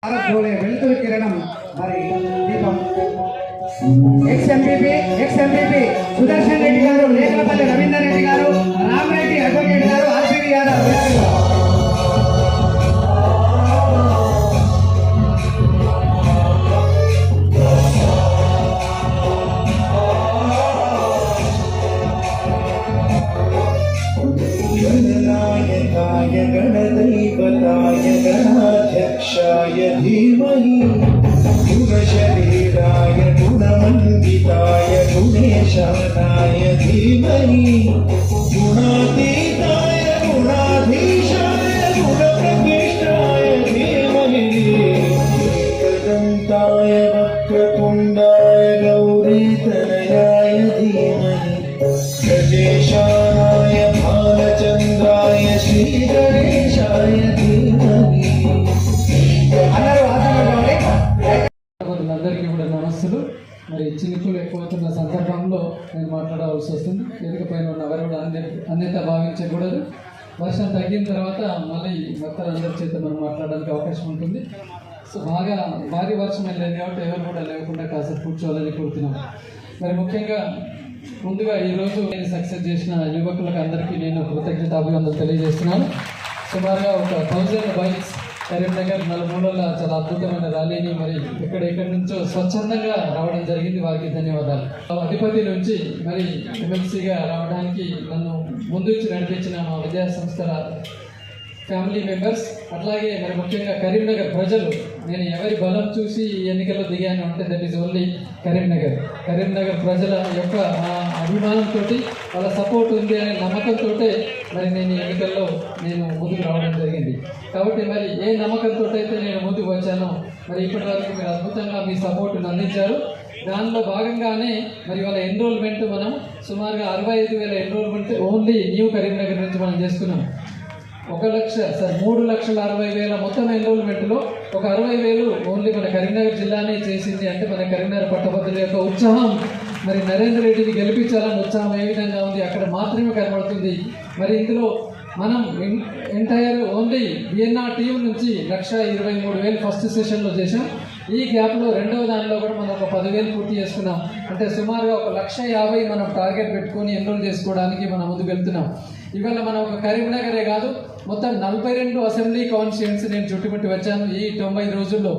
వెలుతురు కిరణం మరి దీపం ఎక్స్ ఎంపీపీ సుదర్శన్ రెడ్డి గారు, లేఖలపల్లి రవీందర్ రెడ్డి గారు, రామరెడ్డి అడ్వకేట్ గారు, ఆర్పీడి యాదవ్ गणदैवताय गणाध्यक्षाय धीमहि गुणशरीराय गुणमण्डिताय गुणेशानाय धीमहि गुणातीताय गुणाधीशाय गुणप्रविष्टाय धीमहि एकदन्ताय वक्रतुण्डाय गौरीतनयाय धीमहि गजेशानाय भालचन्द्राय श्रीगणेशाय धीमहि। అందరికీ కూడా నమస్సులు. మరి చినుకులు ఎక్కువవుతున్న సందర్భంలో నేను మాట్లాడవలసి వస్తుంది. వేదిక పైన ఉన్న ఎవరు కూడా అన్యత భావించకూడదు. వర్షం తగ్గిన తర్వాత మళ్ళీ భక్తులందరి చేత మనం మాట్లాడడానికి అవకాశం ఉంటుంది. సో బాగా భారీ వర్షం వెళ్ళేది కాబట్టి ఎవరు కూడా లేకుండా కాసేపు కూర్చోవాలని కోరుతున్నాం. మరి ముఖ్యంగా ముందుగా ఈరోజు నేను సక్సెస్ చేసిన యువకులకు అందరికీ నేను కృతజ్ఞతాభివందనలు తెలియజేస్తున్నాను. సుమారుగా ఒక 1000 బైక్స్ కరీంనగర్ నలుమూలల చాలా అద్భుతమైన ర్యాలీని మరి ఎక్కడెక్కడి నుంచో స్వచ్ఛందంగా రావడం జరిగింది. వారికి ధన్యవాదాలు. అధిపతి నుంచి మరి ఎమ్మెల్సీగా రావడానికి నన్ను ముందుంచి నడిపించిన మా విద్యా సంస్థల ఫ్యామిలీ మెంబర్స్, అట్లాగే మరి ముఖ్యంగా కరీంనగర్ ప్రజలు, నేను ఎవరి బలం చూసి ఎన్నికల్లో దిగాను అంటే దట్ ఈస్ ఓన్లీ కరీంనగర్ ప్రజల యొక్క అభిమానంతో, వాళ్ళ సపోర్ట్ ఉంది అనే నమ్మకంతో మరి నేను ఎన్నికల్లో ముందుకు రావడం జరిగింది. కాబట్టి మరి ఏ నమ్మకంతో అయితే నేను ముందుకు వచ్చానో మరి ఇప్పటి వరకు మీరు అద్భుతంగా మీ సపోర్ట్ని అందించారు. దానిలో భాగంగానే మరి వాళ్ళ ఎన్రోల్మెంట్ మనం సుమారుగా 65,000 ఎన్రోల్మెంట్ ఓన్లీ న్యూ కరీంనగర్ నుంచి మనం చేసుకున్నాం. 3,60,60,000 మొత్తం ఎన్రోల్మెంట్లో ఒక 60,000 ఓన్లీ మన కరీంనగర్ జిల్లానే చేసింది. అంటే మన కరీంనగర్ పట్టభద్రుల యొక్క ఉత్సాహం, మరి నరేందర్ రెడ్డిని గెలిపించాలని ఉత్సాహం ఏ విధంగా ఉంది అక్కడ మాత్రమే కనబడుతుంది. మరి ఇందులో మనం ఎంటైర్ ఓన్లీ విఎన్ఆర్ టీం నుంచి 1,23,000 ఫస్ట్ సెషన్లో చేసాం. ఈ గ్యాప్లో రెండవ దానిలో కూడా మనం ఒక 10,000 పూర్తి చేసుకున్నాం. అంటే సుమారుగా ఒక 1,50,000 మనం టార్గెట్ పెట్టుకొని ఎన్రోల్ చేసుకోవడానికి మనం ముందుకు వెళ్తున్నాం. ఇవాళ మనం ఒక కరీంనగరే కాదు, మొత్తం 42 అసెంబ్లీ కాన్స్టిట్యుయెన్సీ నేను చుట్టుముట్టి వచ్చాను ఈ 90 రోజుల్లో.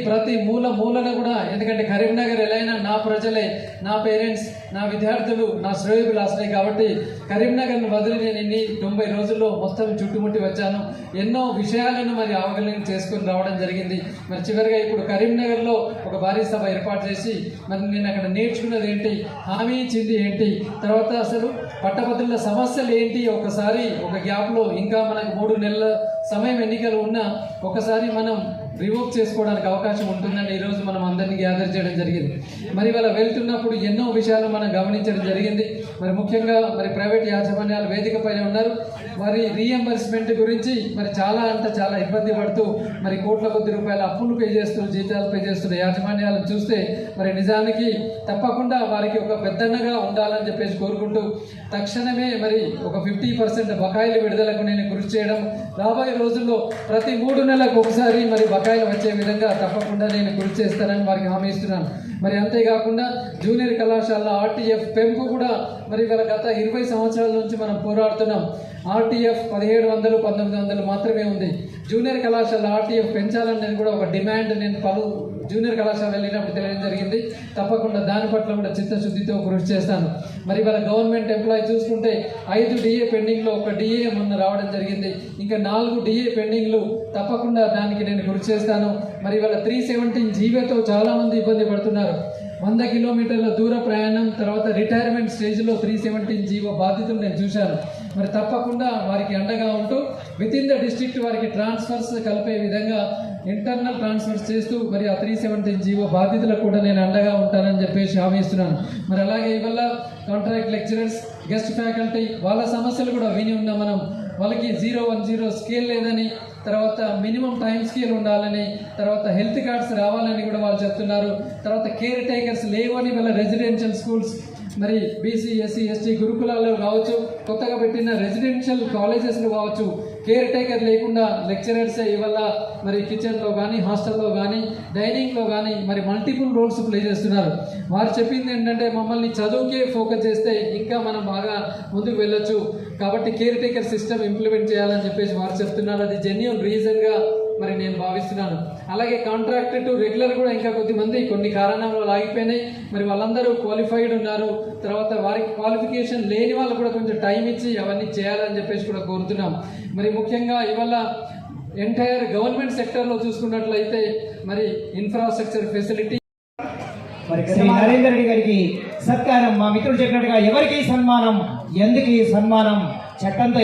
ప్రతి మూలన కూడా, ఎందుకంటే కరీంనగర్ ఎలా అయినా నా ప్రజలే, నా పేరెంట్స్, నా విద్యార్థులు, నా శ్రేయోభిలాషులే కాబట్టి కరీంనగర్ను వదిలి నేను ఇన్ని 90 రోజుల్లో మొత్తం చుట్టుముట్టి వచ్చాను. ఎన్నో విషయాలను మరి అవగాహన చేసుకొని రావడం జరిగింది. మరి చివరిగా ఇప్పుడు కరీంనగర్లో ఒక భారీ సభ ఏర్పాటు చేసి మరి నేను అక్కడ నేర్చుకున్నది ఏంటి, హామీ ఇచ్చింది ఏంటి, తర్వాత అసలు పట్టభద్రుల సమస్యలు ఏంటి, ఒకసారి ఒక గ్యాప్లో ఇంకా మనకు 3 నెలల సమయం ఎన్నికలు ఉన్నా ఒకసారి మనం రివోక్ చేసుకోవడానికి అవకాశం ఉంటుందని ఈరోజు మనం అందరినీ గ్యాదర్ చేయడం జరిగింది. మరి వాళ్ళ వెళ్తున్నప్పుడు ఎన్నో విషయాలు మనం గమనించడం జరిగింది. మరి ముఖ్యంగా మరి ప్రైవేట్ యాజమాన్యాలు వేదిక పైన ఉన్నారు. మరి రీఎంబర్స్మెంట్ గురించి మరి చాలా ఇబ్బంది పడుతూ మరి కోట్ల కొద్ది రూపాయల అప్పులు పే చేస్తూ, జీతాలు పే చేస్తున్న యాజమాన్యాలను చూస్తే మరి నిజానికి తప్పకుండా వారికి ఒక పెద్దన్నగా ఉండాలని చెప్పేసి కోరుకుంటూ తక్షణమే మరి ఒక 50% బకాయిల విడుదలకు నేను కృషి చేయడం, రాబోయే రోజుల్లో ప్రతి 3 నెలలకు ఒకసారి మరి బకాయిలు వచ్చే విధంగా తప్పకుండా నేను కృషి చేస్తానని వారికి హామీ ఇస్తున్నాను. మరి అంతేకాకుండా జూనియర్ కళాశాల ఆర్టీఎఫ్ పెంపు కూడా మరి గత 20 సంవత్సరాల నుంచి మనం పోరాడుతున్నాం. ఆర్టీఎఫ్ 1700, 1900 మాత్రమే ఉంది. జూనియర్ కళాశాల ఆర్టీఎఫ్ పెంచాలని నేను కూడా ఒక డిమాండ్ నేను పలు జూనియర్ కళాశాల వెళ్ళినప్పుడు తెలియడం జరిగింది. తప్పకుండా దాని పట్ల కూడా చిత్తశుద్ధితో కృషి చేస్తాను. మరి వాళ్ళ గవర్నమెంట్ ఎంప్లాయీ చూసుకుంటే 5 డిఏ పెండింగ్లో, 1 డిఏ మొన్న రావడం జరిగింది. ఇంకా 4 డిఏ పెండింగ్లు, తప్పకుండా దానికి నేను కృషి చేస్తాను. మరి వాళ్ళ 317 జీవోతో చాలామంది ఇబ్బంది పడుతున్నారు. 100 కిలోమీటర్ల దూర ప్రయాణం, తర్వాత రిటైర్మెంట్ స్టేజ్లో 317 జీవో బాధితులు నేను చూశాను. మరి తప్పకుండా వారికి అండగా ఉంటూ వితిన్ ద డిస్ట్రిక్ట్ వారికి ట్రాన్స్ఫర్స్ కలిపే విధంగా ఇంటర్నల్ ట్రాన్స్ఫర్స్ చేస్తూ మరి ఆ 317 జీవో బాధితులకు కూడా నేను అండగా ఉంటానని చెప్పేసి హామీ ఇస్తున్నాను. మరి అలాగే ఇవల్ల కాంట్రాక్ట్ లెక్చరర్స్, గెస్ట్ ఫ్యాకల్టీ వాళ్ళ సమస్యలు కూడా విని ఉన్నాం మనం. వాళ్ళకి 010 స్కేల్ లేదని, తర్వాత మినిమం టైం స్కేల్ ఉండాలని, తర్వాత హెల్త్ కార్డ్స్ రావాలని కూడా వాళ్ళు చెప్తున్నారు. తర్వాత కేర్ టేకర్స్ లేవని వాళ్ళ రెసిడెన్షియల్ స్కూల్స్ మరి బీసీ ఎస్సీ ఎస్టీ గురుకులాలు కావచ్చు, కొత్తగా పెట్టిన రెసిడెన్షియల్ కాలేజెస్లు కావచ్చు, కేర్ టేకర్ లేకుండా లెక్చరర్సే ఇవాళ మరి కిచెన్లో కానీ హాస్టల్లో కానీ డైనింగ్లో కానీ మరి మల్టిపుల్ రోల్స్ ప్లే చేస్తున్నారు. వారు చెప్పింది ఏంటంటే మమ్మల్ని చదువుకే ఫోకస్ చేస్తే ఇంకా మనం బాగా ముందుకు వెళ్ళొచ్చు, కాబట్టి కేర్ టేకర్ సిస్టమ్ ఇంప్లిమెంట్ చేయాలని చెప్పేసి వారు చెప్తున్నారు. అది జెన్యూన్ రీజన్గా మరి నేను భావిస్తున్నాను. అలాగే కాంట్రాక్టర్ టు రెగ్యులర్ కూడా ఇంకా కొద్దిమంది కొన్ని కారణాల వల్ల ఆగిపోయినాయి. మరి వాళ్ళందరూ క్వాలిఫైడ్ ఉన్నారు. తర్వాత వారికి క్వాలిఫికేషన్ లేని వాళ్ళు కూడా కొంచెం టైం ఇచ్చి అవన్నీ చేయాలని చెప్పేసి కూడా కోరుతున్నాం. మరి ముఖ్యంగా ఇవాళ ఎంటైర్ గవర్నమెంట్ సెక్టర్లో చూసుకున్నట్లయితే మరి ఇన్ఫ్రాస్ట్రక్చర్ ఫెసిలిటీ మరి శ్రీ నరేందర్ రెడ్డి గారికి సత్కారం. మా మిత్రుడు చెప్పినట్టుగా ఎవరికి సన్మానం, ఎందుకు ఈ సన్మానం, చట్టంతో